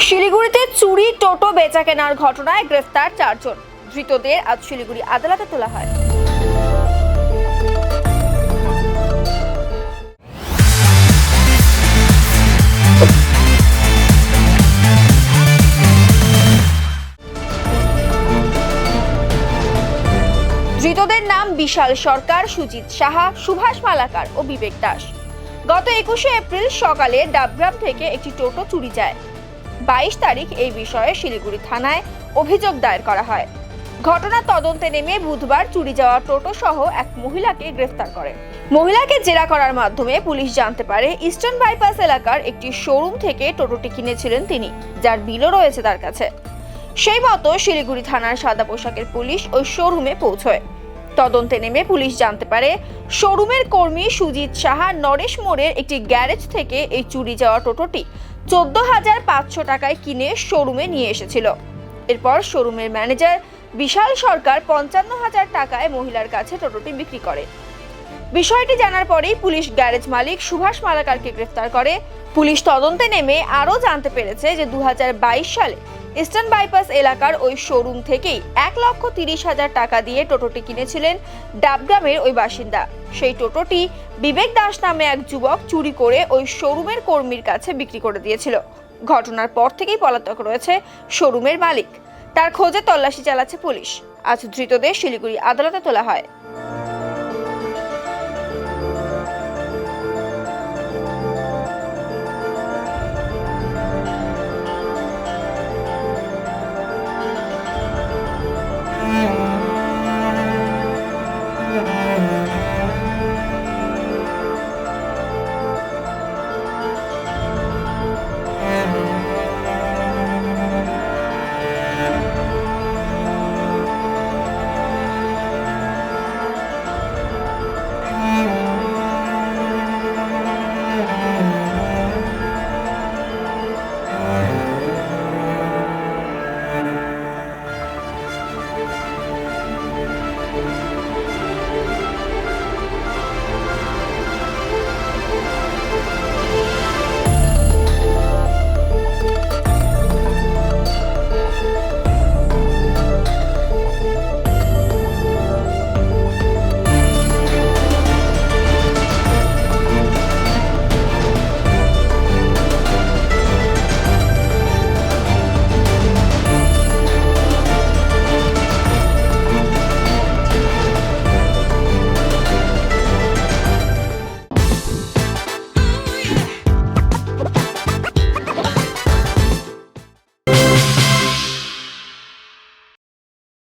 শিলিগুড়িতে চুরি টোটো বেচাকেনার ঘটনায় গ্রেফতার 4 জন। ধৃতদের আজ শিলিগুড়ি আদালতে তোলা হয়। ধৃতদের নাম বিশাল সরকার, সুজিত সাহা, সুভাষ মালাকার ও বিবেক দাস। গত 21শে এপ্রিল সকালে ডাবগ্রাম থেকে একটি টোটো চুরি যায়। 22 তারিখ এই বিষয়ে শিলিগুড়ি থানায় অভিযোগ দায়ের করা হয়। ঘটনার তদন্তে নেমে বুধবার চুরি যাওয়া টোটো সহ এক মহিলাকে গ্রেফতার করে। মহিলাকে জেরা করার মাধ্যমে পুলিশ জানতে পারে ইস্টার্ন বাইপাস এলাকার একটি শোরুম থেকে টোটোটি কিনেছিলেন তিনি, যার বিলও রয়েছে তার কাছে। সেই মতো শিলিগুড়ি থানার সাদা পোশাকের পুলিশ ওই শোরুমে পৌঁছয়। তদন্তে নেমে পুলিশ জানতে পারে শোরুমের কর্মী সুজিত সাহা নরেশ মোড়ের একটি গ্যারেজ থেকে এই চুরি যাওয়া টোটোটি 14,500 টাকায় কিনে শোরুমে নিয়ে এসেছিল। এরপর শোরুমের ম্যানেজার বিশাল সরকার 55,000 টাকায় মহিলার কাছে টোটোটি বিক্রি করে। বিষয়টি জানার পরেই পুলিশ গ্যারেজ মালিক সুভাষ মালাকারকে গ্রেফতার করে। পুলিশ তদন্তে নেমে আরও জানতে পেরেছে যে 2022 সালে ইস্টার্ন বাইপাস এলাকার ওই শোরুম থেকেই 1,30,000 টাকা দিয়ে টোটোটি কিনেছিলেন ডাবগ্রামের ওই বাসিন্দা। সেই টোটোটি বিবেক দাস নামে এক যুবক চুরি করে ওই শোরুমের কর্মীর কাছে বিক্রি করে দিয়েছিল। ঘটনার পর থেকেই পলাতক রয়েছে শোরুমের মালিক। তার খোঁজে তল্লাশি চালাচ্ছে পুলিশ। আজ ধৃতদের শিলিগুড়ি আদালতে তোলা হয়।